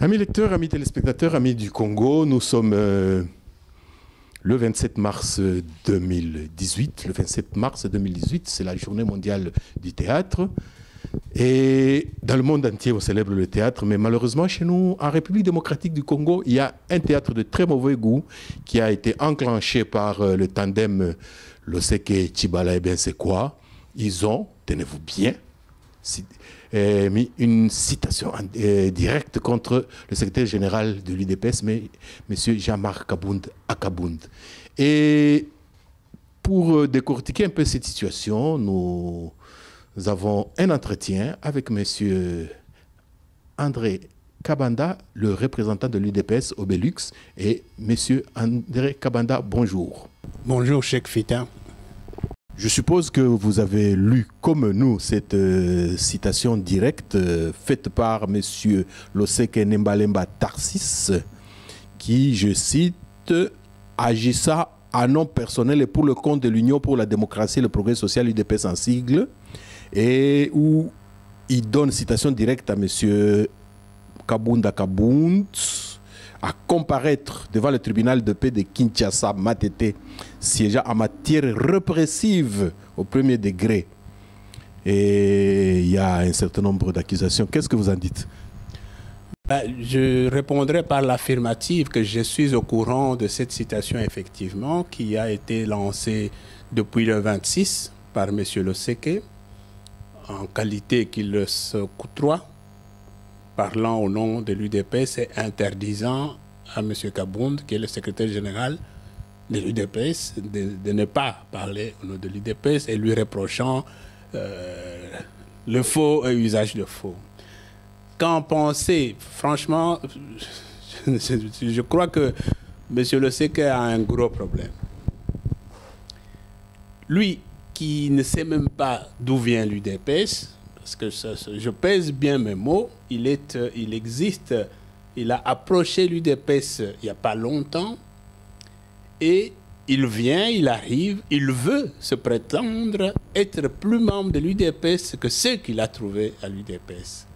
Amis lecteurs, amis téléspectateurs, amis du Congo, nous sommes le 27 mars 2018. Le 27 mars 2018, c'est la journée mondiale du théâtre. Et dans le monde entier, on célèbre le théâtre, mais malheureusement, chez nous, en République démocratique du Congo, il y a un théâtre de très mauvais goût qui a été enclenché par le tandem Loseke et Tshibala. Eh bien, c'est quoi? Ils ont, tenez-vous bien, mis une citation directe contre le secrétaire général de l'UDPS, M. Jean-Marc Akabound. Et pour décortiquer un peu cette situation, nous avons un entretien avec M. André Kabanda, le représentant de l'UDPS au Belux. Et M. André Kabanda, bonjour. Bonjour, Cheikh Fita. Je suppose que vous avez lu, comme nous, cette citation directe faite par M. Loseke Nembalemba Tarsis, qui, je cite, agissa à nom personnel et pour le compte de l'Union pour la démocratie et le progrès social, UDPS en sigle, et où il donne citation directe à M. Kabound à comparaître devant le tribunal de paix de Kinshasa, Matete, siégeant en matière répressive au premier degré. Et il y a un certain nombre d'accusations. Qu'est-ce que vous en dites? Je répondrai par l'affirmative que je suis au courant de cette citation, effectivement, qui a été lancée depuis le 26 par M. Loseke, en qualité qu'il se côtoie, parlant au nom de l'UDPS et interdisant à M. Kabound, qui est le secrétaire général de l'UDPS, de ne pas parler au nom de l'UDPS et lui reprochant le faux et usage de faux. Qu'en penser? Franchement, je crois que M. Loseke a un gros problème. Lui, qui ne sait même pas d'où vient l'UDPS, parce que je pèse bien mes mots, il a approché l'UDPS il n'y a pas longtemps, et il vient, il arrive, il veut se prétendre être plus membre de l'UDPS que ceux qu'il a trouvés à l'UDPS.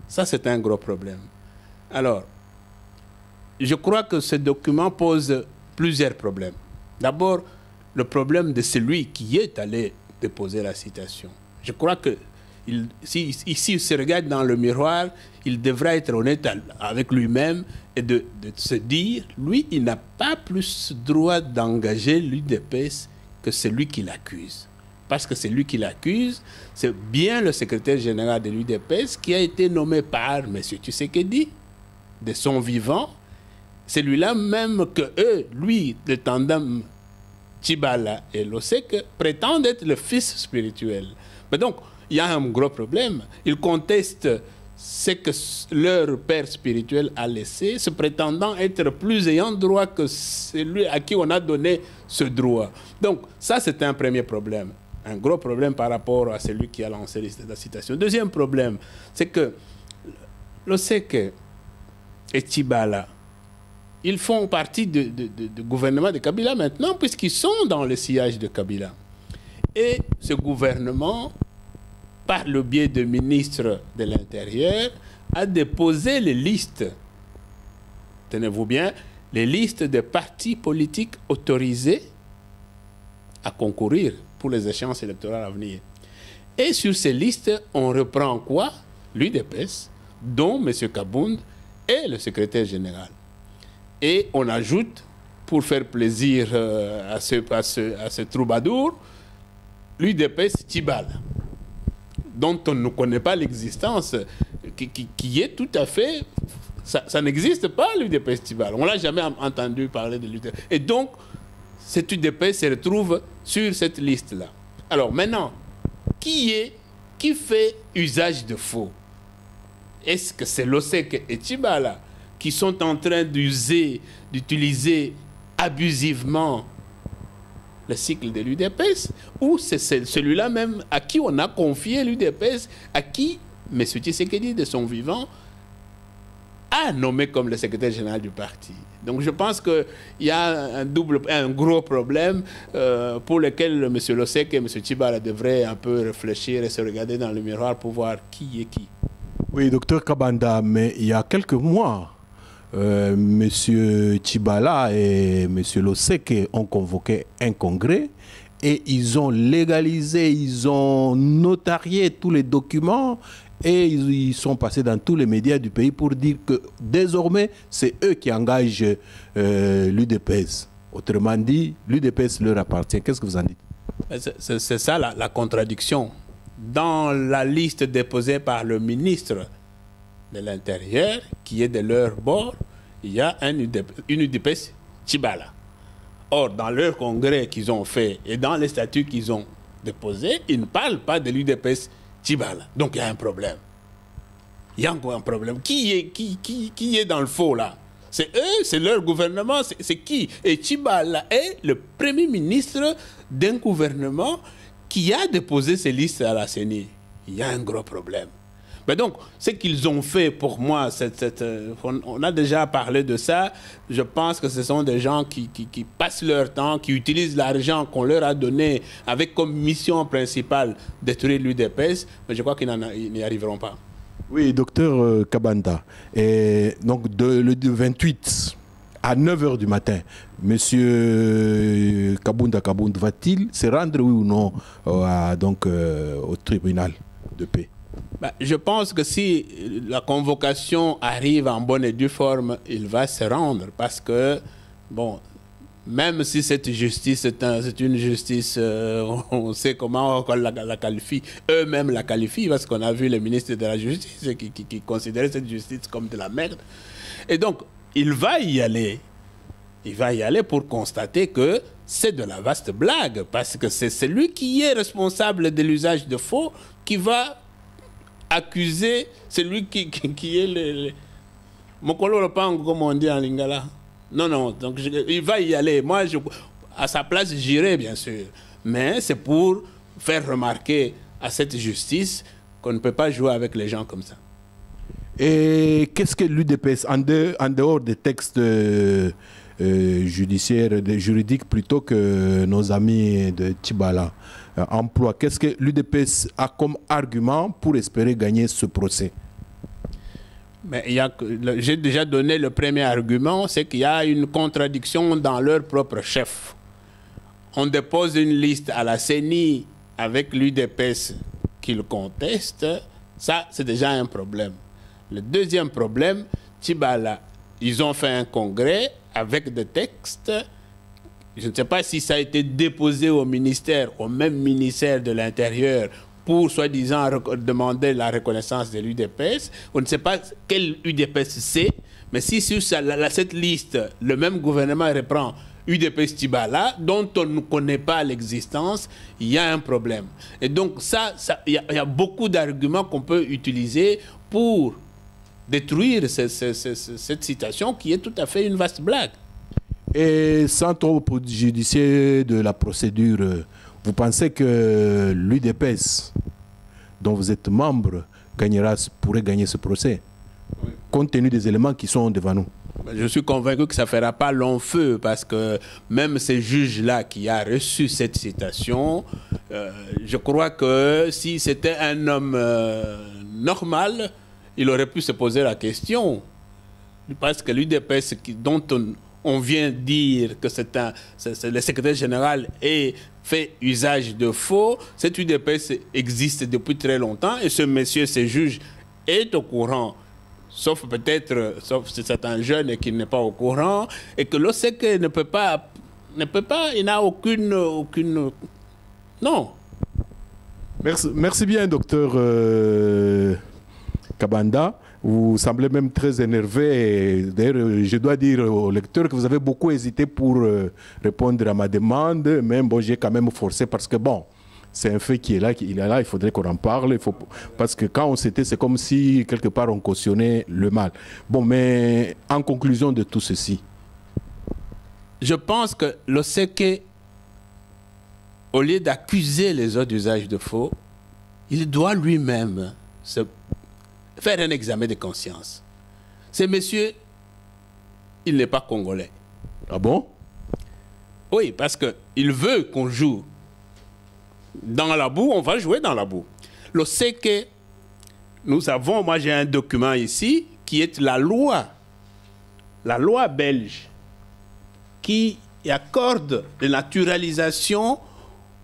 Ça, c'est un gros problème. Alors, je crois que ce document pose plusieurs problèmes. D'abord, le problème de celui qui est allé déposer la citation. Je crois que si il se regarde dans le miroir, il devrait être honnête avec lui-même et de se dire, lui, il n'a pas plus droit d'engager l'UDPS que celui qui l'accuse. Parce que celui qui l'accuse, c'est bien le secrétaire général de l'UDPS qui a été nommé par M. Tshisekedi, de son vivant. Celui-là même que eux, lui, le tandem Tshibala et Loseke, prétendent être le fils spirituel. Mais donc, il y a un gros problème. Ils contestent ce que leur père spirituel a laissé, se prétendant être plus ayant droit que celui à qui on a donné ce droit. Donc, ça, c'est un premier problème. Un gros problème par rapport à celui qui a lancé la citation. Deuxième problème, c'est que Loseke et Tshibala, ils font partie du gouvernement de Kabila maintenant, puisqu'ils sont dans le sillage de Kabila. Et ce gouvernement, par le biais du ministre de l'Intérieur, a déposé les listes, tenez-vous bien, les listes des partis politiques autorisés à concourir pour les échéances électorales à venir. Et sur ces listes, on reprend quoi? L'UDPS, dont M. Kabound est le secrétaire général. Et on ajoute, pour faire plaisir à ce troubadour, l'UDPS Tshibala, dont on ne connaît pas l'existence, qui est tout à fait... Ça n'existe pas, l'UDPS Tshibala. On ne l'a jamais entendu parler de l'UDPS. Et donc, cette UDPS se retrouve sur cette liste-là. Alors maintenant, qui fait usage de faux? Est-ce que c'est Loseke et Tshibala qui sont en train d'utiliser abusivement le cycle de l'UDPS, ou c'est celui-là même à qui on a confié l'UDPS, à qui M. Tshisekedi, de son vivant, a nommé comme le secrétaire général du parti. Donc je pense qu'il y a un gros problème pour lequel M. Loseke et M. Tshibala devraient un peu réfléchir et se regarder dans le miroir pour voir qui est qui. Oui, docteur Kabanda, mais il y a quelques mois, Monsieur Tchibala et Monsieur Loseke ont convoqué un congrès et ils ont légalisé, ils ont notarié tous les documents et ils sont passés dans tous les médias du pays pour dire que désormais, c'est eux qui engagent l'UDPS. Autrement dit, l'UDPS leur appartient. Qu'est-ce que vous en dites? C'est ça la contradiction. Dans la liste déposée par le ministre de l'Intérieur, qui est de leur bord, il y a une UDPS Tchibala. Or, dans leur congrès qu'ils ont fait et dans les statuts qu'ils ont déposés, ils ne parlent pas de l'UDPS Tchibala. Donc, il y a un problème. Il y a encore un problème. Qui est dans le faux, là? C'est eux, c'est leur gouvernement, c'est qui? Et Tchibala est le premier ministre d'un gouvernement qui a déposé ces listes à la CENI. Il y a un gros problème. Mais donc, ce qu'ils ont fait pour moi, on a déjà parlé de ça, je pense que ce sont des gens qui passent leur temps, qui utilisent l'argent qu'on leur a donné avec comme mission principale détruire l'UDPS, mais je crois qu'ils n'y arriveront pas. Oui, docteur Kabanda, et donc le 28 à 9h du matin, Monsieur Kabunda va-t-il se rendre, oui ou non, au tribunal de paix? Je pense que si la convocation arrive en bonne et due forme, il va se rendre parce que, bon, même si cette justice c'est une justice, on sait comment on la qualifie, eux-mêmes la qualifient parce qu'on a vu les ministres de la justice qui considéraient cette justice comme de la merde. Et donc, il va y aller. Il va y aller pour constater que c'est de la vaste blague parce que c'est celui qui est responsable de l'usage de faux qui va accuser celui qui est le Mokolo Pango, comme on dit en lingala. Non, donc il va y aller. Moi, à sa place, j'irai bien sûr. Mais c'est pour faire remarquer à cette justice qu'on ne peut pas jouer avec les gens comme ça. Et qu'est-ce que l'UDPS, en dehors des textes judiciaires, juridiques plutôt que nos amis de Tchibala, emploie, qu'est-ce que l'UDPS a comme argument pour espérer gagner ce procès? Mais j'ai déjà donné le premier argument, c'est qu'il y a une contradiction dans leur propre chef. On dépose une liste à la CENI avec l'UDPS qu'ils contestent, ça c'est déjà un problème. Le deuxième problème, Tchibala, ils ont fait un congrès avec des textes. Je ne sais pas si ça a été déposé au ministère, au même ministère de l'Intérieur, pour soi-disant demander la reconnaissance de l'UDPS. On ne sait pas quel UDPS c'est, mais si sur cette liste, le même gouvernement reprend UDPS Tchibala, dont on ne connaît pas l'existence, il y a un problème. Et donc il y a beaucoup d'arguments qu'on peut utiliser pour détruire cette citation qui est tout à fait une vaste blague. Et sans trop préjudicer de la procédure, vous pensez que l'UDPS, dont vous êtes membre, pourrait gagner ce procès, oui, compte tenu des éléments qui sont devant nous? Je suis convaincu que ça ne fera pas long feu parce que même ces juges-là qui a reçu cette citation, je crois que si c'était un homme normal, il aurait pu se poser la question. Parce que l'UDPS dont on vient dire que le secrétaire général ait fait usage de faux, cette UDPS existe depuis très longtemps et ce monsieur, ce juge, est au courant. Sauf si c'est un jeune qui n'est pas au courant, et que l'OSEC ne peut pas, il n'a aucune... Non. Merci bien, docteur Kabanda. Vous semblez même très énervé. D'ailleurs, je dois dire au lecteur que vous avez beaucoup hésité pour répondre à ma demande, mais bon, j'ai quand même forcé parce que bon, c'est un fait qui est là, il faudrait qu'on en parle. Parce que quand on s'était, c'est comme si quelque part on cautionnait le mal. Bon, mais en conclusion de tout ceci. Je pense que l'OSEC, au lieu d'accuser les autres d'usage de faux, il doit lui-même faire un examen de conscience. Ce monsieur, il n'est pas congolais. Ah bon? Oui, parce qu'il veut qu'on joue dans la boue, on va jouer dans la boue. Le sait que nous avons, moi j'ai un document ici, qui est la loi belge, qui accorde la naturalisation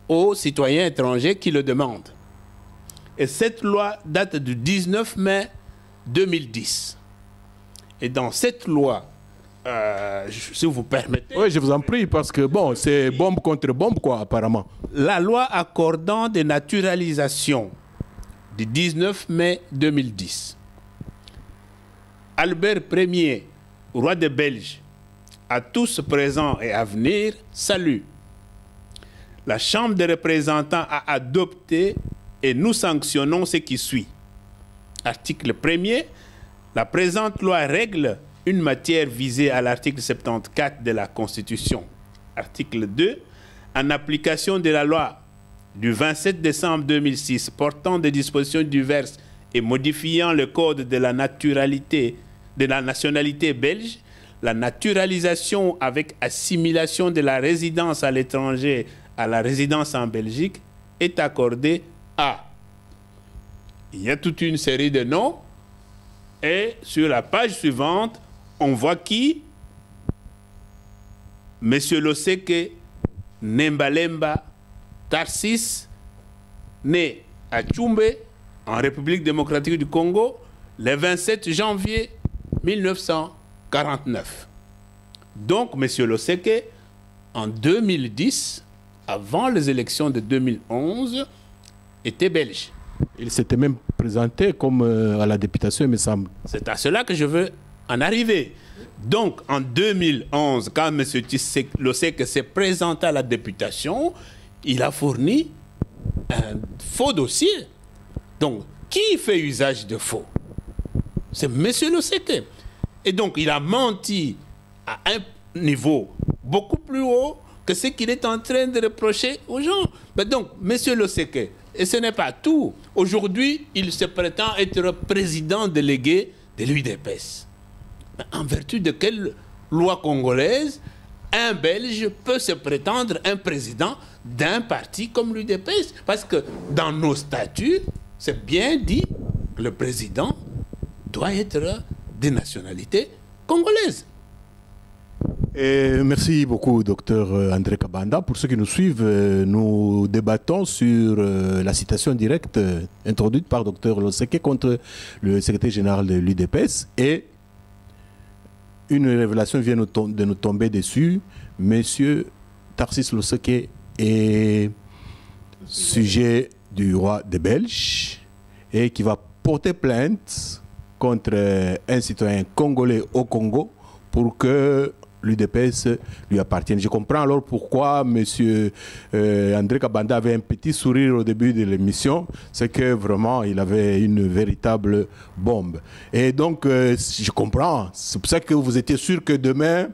aux citoyens étrangers qui le demandent. Et cette loi date du 19 mai 2010. Et dans cette loi, si vous permettez... Oui, je vous en prie, parce que bon, c'est bombe contre bombe, quoi, apparemment. La loi accordant des naturalisations du 19 mai 2010. Albert Ier, roi des Belges, à tous présents et à venir, salue. La Chambre des représentants a adopté et nous sanctionnons ce qui suit. Article 1er. La présente loi règle une matière visée à l'article 74 de la Constitution. Article 2. En application de la loi du 27 décembre 2006 portant des dispositions diverses et modifiant le code de la nationalité belge, la naturalisation avec assimilation de la résidence à l'étranger à la résidence en Belgique est accordée à... Il y a toute une série de noms et sur la page suivante, on voit qui? Monsieur Loseke Nembalemba Tarsis, né à Tchumbe, en République démocratique du Congo, le 27 janvier 1949. Donc, monsieur Loseke, en 2010, avant les élections de 2011, était belge. Il s'était même présenté comme à la députation, il me semble. C'est à cela que je veux en arriver. Donc, en 2011, quand M. Loseke s'est présenté à la députation, il a fourni un faux dossier. Donc, qui fait usage de faux? C'est M. Loseke. Et donc, il a menti à un niveau beaucoup plus haut que ce qu'il est en train de reprocher aux gens. Mais donc, M. Loseke, et ce n'est pas tout. Aujourd'hui, il se prétend être président délégué de l'UDPS. En vertu de quelle loi congolaise un Belge peut se prétendre un président d'un parti comme l'UDPS? Parce que dans nos statuts, c'est bien dit que le président doit être de nationalité congolaise. Et merci beaucoup, docteur André Kabanda. Pour ceux qui nous suivent, nous débattons sur la citation directe introduite par docteur Loseke contre le secrétaire général de l'UDPS. Et une révélation vient de nous tomber dessus. Monsieur Tarsis Loseke est sujet du roi des Belges et qui va porter plainte contre un citoyen congolais au Congo pour que l'UDPS lui appartienne. Je comprends alors pourquoi M. André Kabanda avait un petit sourire au début de l'émission. C'est que vraiment, il avait une véritable bombe. Et donc, je comprends. C'est pour ça que vous étiez sûr que demain,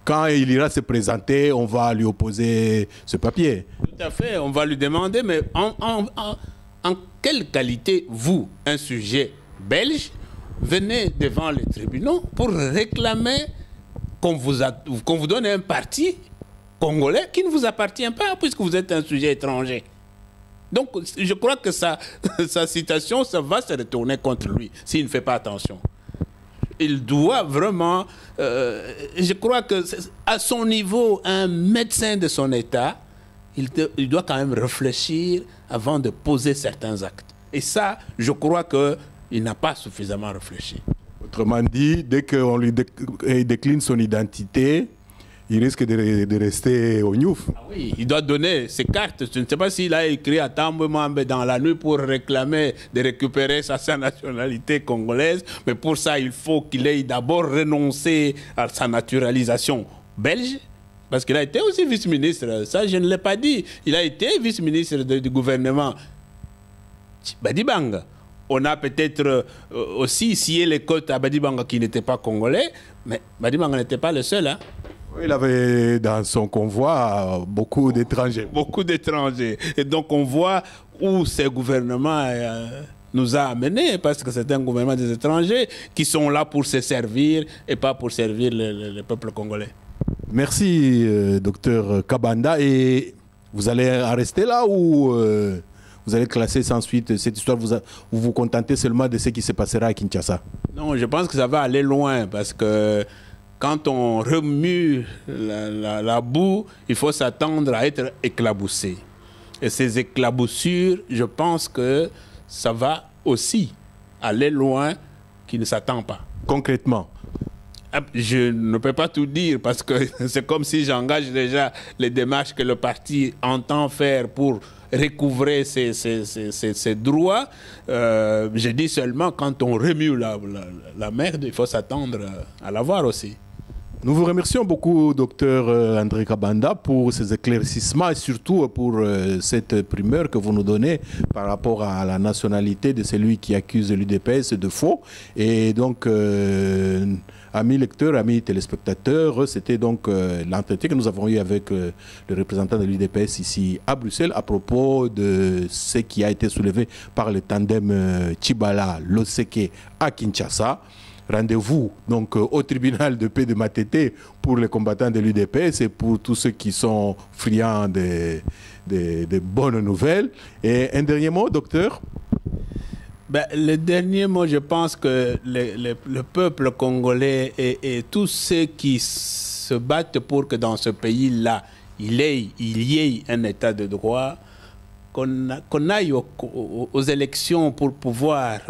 quand il ira se présenter, on va lui opposer ce papier. Tout à fait, on va lui demander, mais en quelle qualité, vous, un sujet belge, venez devant les tribunaux pour réclamer qu'on vous donne un parti congolais qui ne vous appartient pas puisque vous êtes un sujet étranger. Donc, je crois que sa citation, ça va se retourner contre lui s'il ne fait pas attention. Il doit vraiment... je crois que à son niveau, un médecin de son état, il doit quand même réfléchir avant de poser certains actes. Et ça, je crois qu'il n'a pas suffisamment réfléchi. Autrement dit, dès qu'on lui décline son identité, il risque de rester au Niouf. Ah oui, il doit donner ses cartes. Je ne sais pas s'il a écrit à Tambo Mambe dans la nuit pour réclamer de récupérer sa nationalité congolaise. Mais pour ça, il faut qu'il ait d'abord renoncé à sa naturalisation belge. Parce qu'il a été aussi vice-ministre. Ça, je ne l'ai pas dit. Il a été vice-ministre du gouvernement Badibanga. On a peut-être aussi scié les côtes à Badibanga qui n'était pas congolais, mais Badibanga n'était pas le seul. Hein. Il avait dans son convoi beaucoup d'étrangers. Beaucoup d'étrangers. Et donc on voit où ce gouvernement nous a amenés, parce que c'est un gouvernement des étrangers qui sont là pour se servir et pas pour servir le peuple congolais. Merci, docteur Kabanda. Et vous allez en rester là ou vous allez classer sans suite cette histoire, vous vous contentez seulement de ce qui se passera à Kinshasa? Non, je pense que ça va aller loin parce que quand on remue la boue, il faut s'attendre à être éclaboussé. Et ces éclaboussures, je pense que ça va aussi aller loin qui ne s'attend pas. Concrètement? Je ne peux pas tout dire parce que c'est comme si j'engage déjà les démarches que le parti entend faire pour recouvrer ses droits. Je dis seulement quand on remue la merde, il faut s'attendre à la voir aussi. Nous vous remercions beaucoup, docteur André Kabanda, pour ces éclaircissements et surtout pour cette primeur que vous nous donnez par rapport à la nationalité de celui qui accuse l'UDPS de faux. Et donc, amis lecteurs, amis téléspectateurs, c'était donc l'entretien que nous avons eu avec le représentant de l'UDPS ici à Bruxelles à propos de ce qui a été soulevé par le tandem Tshibala-Loseke à Kinshasa. Rendez-vous donc au tribunal de paix de Matete pour les combattants de l'UDPS et pour tous ceux qui sont friands de bonnes nouvelles. Et un dernier mot, docteur? Le dernier mot, je pense que le peuple congolais et tous ceux qui se battent pour que dans ce pays-là, il y ait un état de droit, qu'on aille aux élections pour pouvoir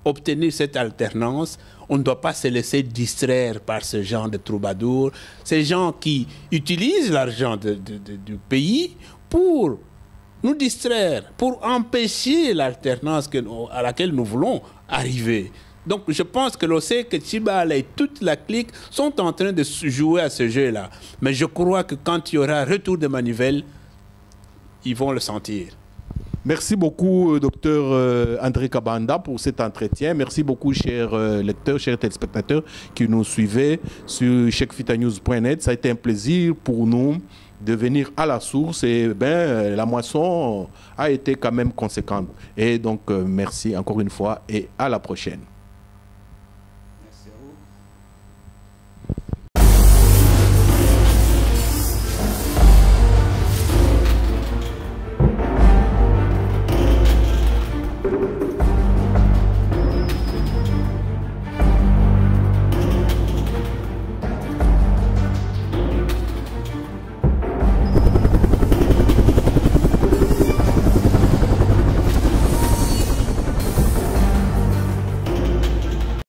obtenir cette alternance. On ne doit pas se laisser distraire par ce genre de troubadours, ces gens qui utilisent l'argent du pays pour nous distraire, pour empêcher l'alternance à laquelle nous voulons arriver. Donc je pense que Loseke, Tshibala et toute la clique sont en train de jouer à ce jeu-là. Mais je crois que quand il y aura retour de manivelle, ils vont le sentir. Merci beaucoup, docteur André Kabanda, pour cet entretien. Merci beaucoup, chers lecteurs, chers téléspectateurs qui nous suivaient sur chekfitanews.net. Ça a été un plaisir pour nous de venir à la source et la moisson a été quand même conséquente. Et donc, merci encore une fois et à la prochaine.